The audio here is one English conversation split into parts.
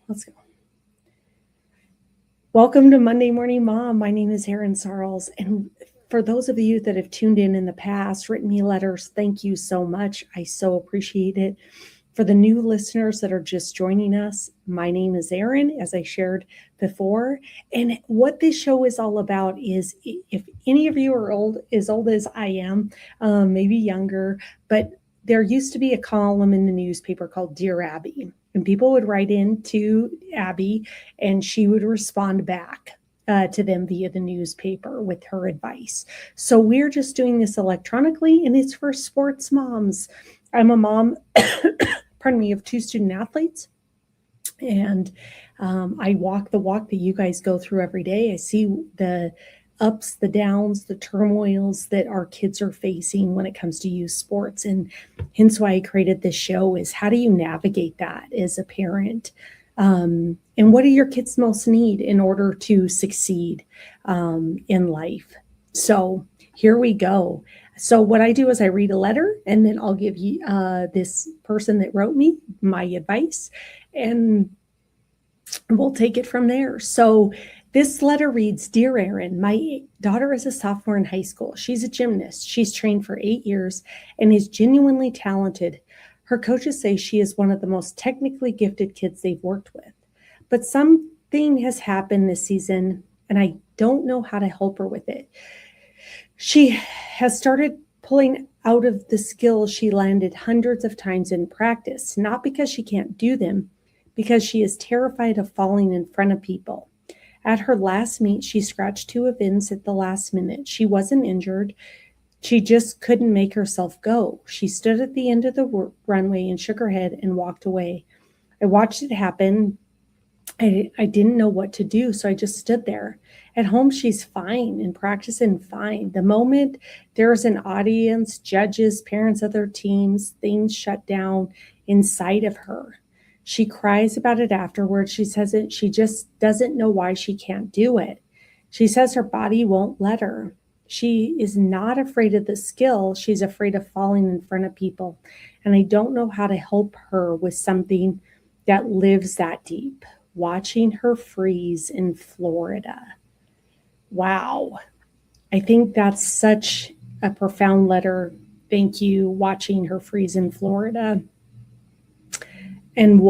Let's go. Welcome to Monday Morning Mom. My name is Erin Sarles. And for those of you that have tuned in the past, written me letters, thank you so much. I so appreciate it. For the new listeners that are just joining us, my name is Erin, as I shared before. And what this show is all about is if any of you are as old as I am, maybe younger, but there used to be a column in the newspaper called Dear Abby. And people would write in to Abby and she would respond back to them via the newspaper with her advice. So we're just doing this electronically, and it's for sports moms. I'm a mom, pardon me, of two student athletes, and I walk the walk that you guys go through every day. I see the ups, the downs, the turmoils that our kids are facing when it comes to youth sports. And hence why I created this show is how do you navigate that as a parent? And what do your kids most need in order to succeed in life? So here we go. So what I do is I read a letter and then I'll give you this person that wrote me my advice and we'll take it from there. So this letter reads, Dear Erin, my daughter is a sophomore in high school. She's a gymnast. She's trained for 8 years and is genuinely talented. Her coaches say she is one of the most technically gifted kids they've worked with. But something has happened this season and I don't know how to help her with it. She has started pulling out of the skills she landed hundreds of times in practice, not because she can't do them, because she is terrified of falling in front of people. At her last meet, she scratched 2 events at the last minute. She wasn't injured. She just couldn't make herself go. She stood at the end of the runway and shook her head and walked away. I watched it happen. I didn't know what to do, so I just stood there. At home, she's fine and practicing fine. The moment there's an audience, judges, parents of their teams, things shut down inside of her. She cries about it afterwards. She says she just doesn't know why she can't do it. She says her body won't let her. She is not afraid of the skill. She's afraid of falling in front of people. And I don't know how to help her with something that lives that deep. Watching her freeze in Florida. Wow. I think that's such a profound letter. Thank you. Watching her freeze in Florida. And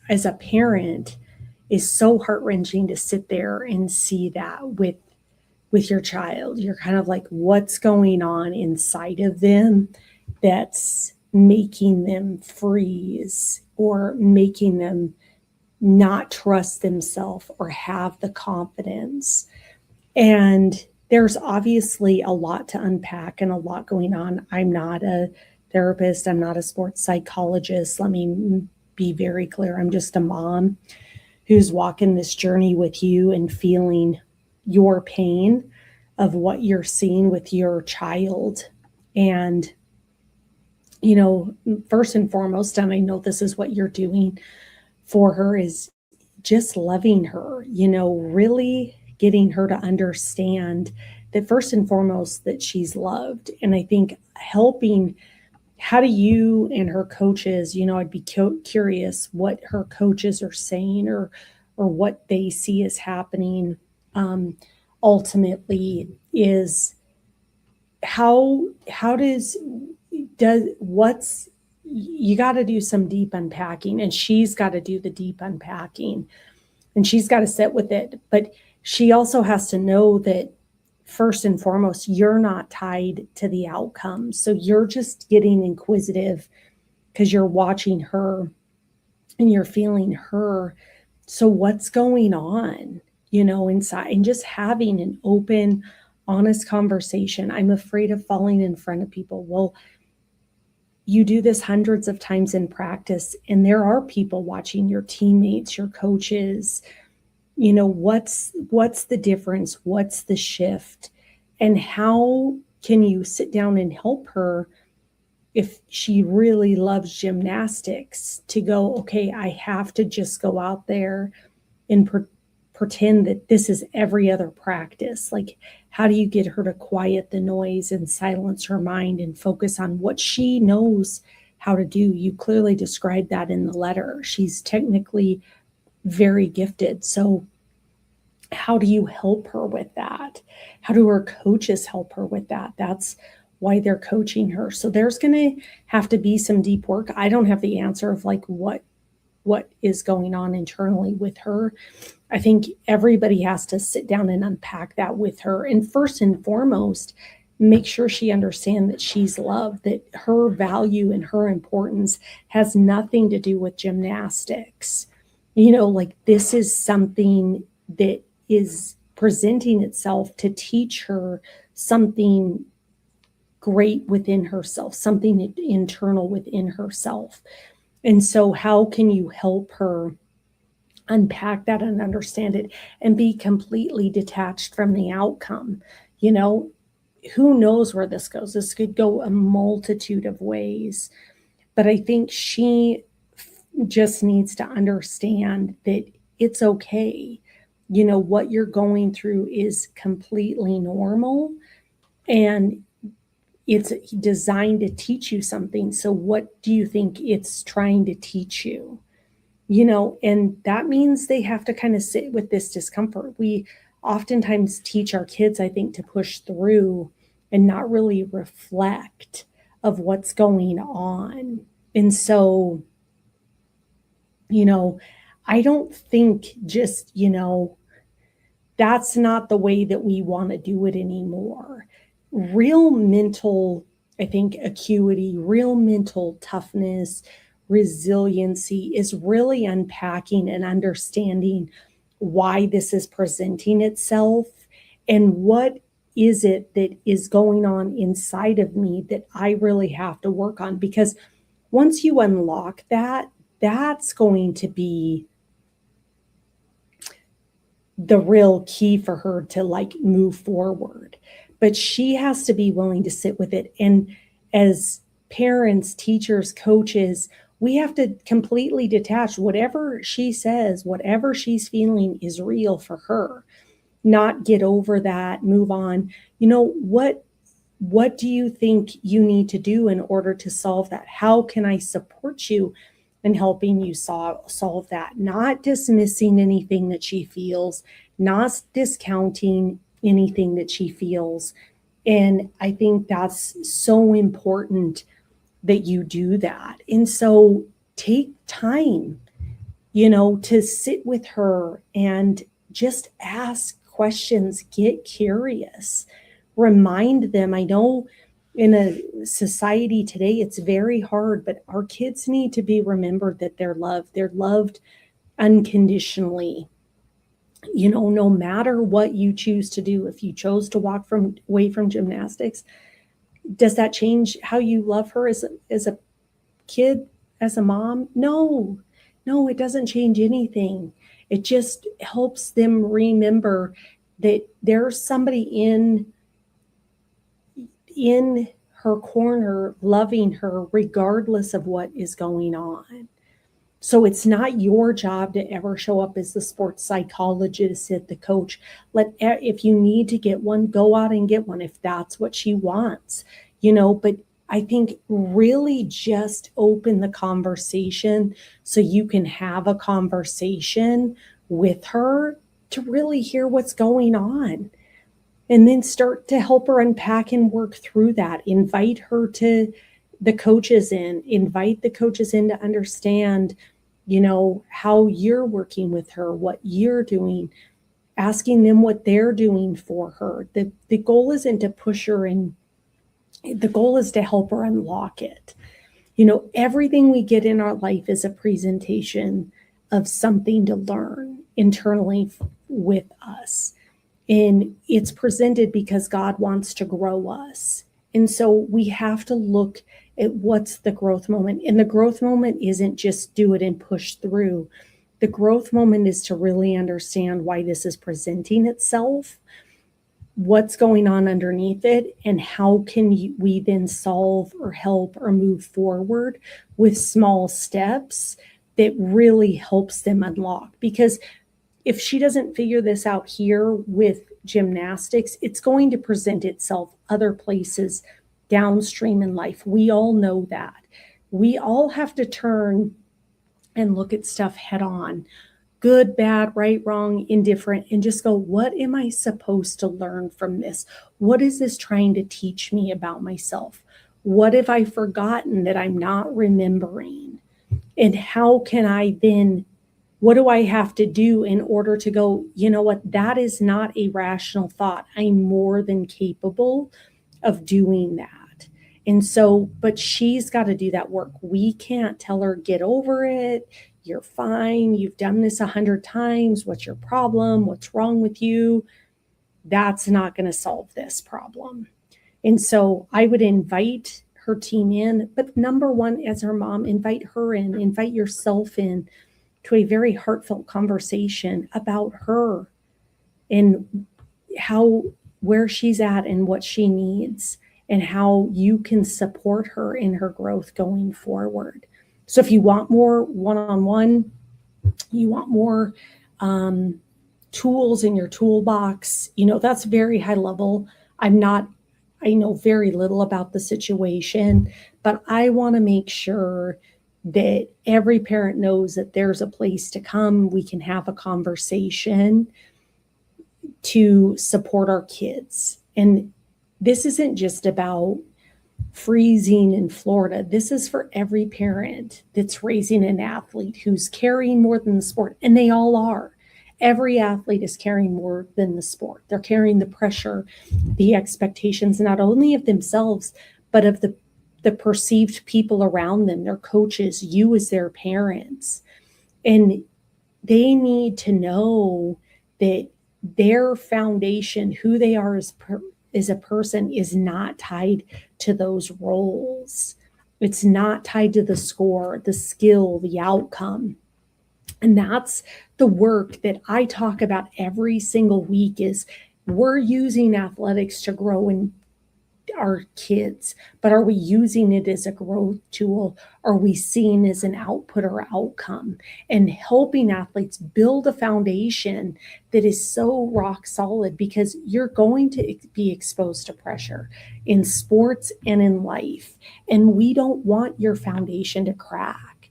as a parent, is so heart-wrenching to sit there and see that with your child. You're kind of like, what's going on inside of them that's making them freeze or making them not trust themselves or have the confidence. And there's obviously a lot to unpack and a lot going on. I'm not a therapist. I'm not a sports psychologist. Let me be very clear. I'm just a mom who's walking this journey with you and feeling your pain of what you're seeing with your child. And, first and foremost, and I know this is what you're doing for her, is just loving her, really getting her to understand that first and foremost that she's loved. And I think helping, how do you and her coaches, I'd be curious what her coaches are saying or what they see as happening ultimately is you got to do some deep unpacking, and she's got to do the deep unpacking, and she's got to sit with it. But she also has to know that first and foremost, you're not tied to the outcome. So you're just getting inquisitive because you're watching her and you're feeling her. So what's going on, inside, and just having an open, honest conversation. I'm afraid of falling in front of people. Well, you do this hundreds of times in practice, and there are people watching, your teammates, your coaches. What's the difference? What's the shift? And how can you sit down and help her if she really loves gymnastics to go, okay, I have to just go out there and pretend that this is every other practice. Like, how do you get her to quiet the noise and silence her mind and focus on what she knows how to do. You clearly described that in the letter. She's technically very gifted. So how do you help her with that? How do her coaches help her with that? That's why they're coaching her. So there's going to have to be some deep work. I don't have the answer of like what is going on internally with her. I think everybody has to sit down and unpack that with her. And first and foremost, make sure she understands that she's loved, that her value and her importance has nothing to do with gymnastics. Like this is something that is presenting itself to teach her something great within herself, something internal within herself. And so how can you help her unpack that and understand it and be completely detached from the outcome? Who knows where this goes? This could go a multitude of ways. But I think she just needs to understand that it's okay. What you're going through is completely normal, and it's designed to teach you something. So what do you think it's trying to teach you? And that means they have to kind of sit with this discomfort. We oftentimes teach our kids, I think, to push through and not really reflect of what's going on. And so, I don't think just, that's not the way that we want to do it anymore. Real mental, I think, acuity, real mental toughness, resiliency is really unpacking and understanding why this is presenting itself and what is it that is going on inside of me that I really have to work on. Because once you unlock that, that's going to be the real key for her to like move forward. But she has to be willing to sit with it. And as parents, teachers, coaches, we have to completely detach. Whatever she says, whatever she's feeling is real for her. Not get over that, move on. What do you think you need to do in order to solve that? How can I support you in helping you solve that? Not dismissing anything that she feels, not discounting anything that she feels. And I think that's so important that you do that. And so take time, to sit with her and just ask questions, get curious, remind them. I know in a society today, it's very hard, but our kids need to be remembered that they're loved. They're loved unconditionally. No matter what you choose to do, if you chose to walk away from gymnastics, does that change how you love her as a kid, as a mom? No, it doesn't change anything. It just helps them remember that there's somebody in her corner loving her regardless of what is going on. So it's not your job to ever show up as the sports psychologist, at the coach. If you need to get one, go out and get one if that's what she wants, but I think really just open the conversation so you can have a conversation with her to really hear what's going on. And then start to help her unpack and work through that. Invite her to invite the coaches in to understand, how you're working with her, what you're doing, asking them what they're doing for her. The goal isn't to push her in. The goal is to help her unlock it. Everything we get in our life is a presentation of something to learn internally with us. And it's presented because God wants to grow us. And so we have to look at what's the growth moment. And the growth moment isn't just do it and push through. The growth moment is to really understand why this is presenting itself, what's going on underneath it, and how can we then solve or help or move forward with small steps that really helps them unlock. Because if she doesn't figure this out here with gymnastics, it's going to present itself other places downstream in life. We all know that. We all have to turn and look at stuff head on, good, bad, right, wrong, indifferent, and just go, what am I supposed to learn from this? What is this trying to teach me about myself? What have I forgotten that I'm not remembering? And how can I then, what do I have to do in order to go, you know what, that is not a rational thought. I'm more than capable of doing that. And so, but she's got to do that work. We can't tell her, get over it. You're fine. You've done this 100 times. What's your problem? What's wrong with you? That's not going to solve this problem. And so I would invite her team in, but number one, as her mom, invite her in, invite yourself in to a very heartfelt conversation about her and how, where she's at and what she needs and how you can support her in her growth going forward. So if you want more one-on-one, you want more tools in your toolbox, that's very high level. I know very little about the situation, but I want to make sure that every parent knows that there's a place to come. We can have a conversation to support our kids. And this isn't just about freezing in Florida. This is for every parent that's raising an athlete who's carrying more than the sport, and they all are. Every athlete is carrying more than the sport. They're carrying the pressure, the expectations, not only of themselves, but of the perceived people around them, their coaches, you as their parents. And they need to know that their foundation, who they are as a person, is not tied to those roles. It's not tied to the score, the skill, the outcome. And that's the work that I talk about every single week. Is we're using athletics to grow in our kids, but are we using it as a growth tool? Are we seeing as an output or outcome, and helping athletes build a foundation that is so rock solid? Because you're going to be exposed to pressure in sports and in life, and we don't want your foundation to crack.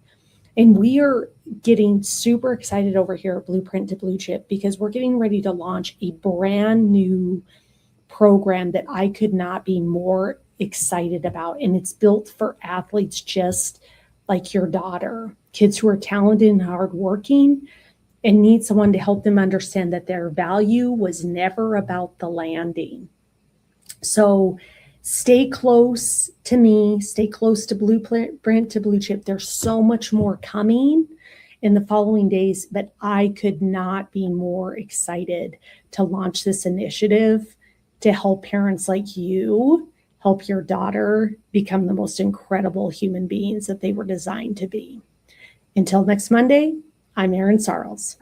And we are getting super excited over here at Blueprint to Blue Chip because we're getting ready to launch a brand new program that I could not be more excited about. And it's built for athletes just like your daughter, kids who are talented and hardworking and need someone to help them understand that their value was never about the landing. So stay close to me, stay close to Blueprint to Blue Chip. There's so much more coming in the following days, but I could not be more excited to launch this initiative to help parents like you help your daughter become the most incredible human beings that they were designed to be. Until next Monday, I'm Erin Sarles.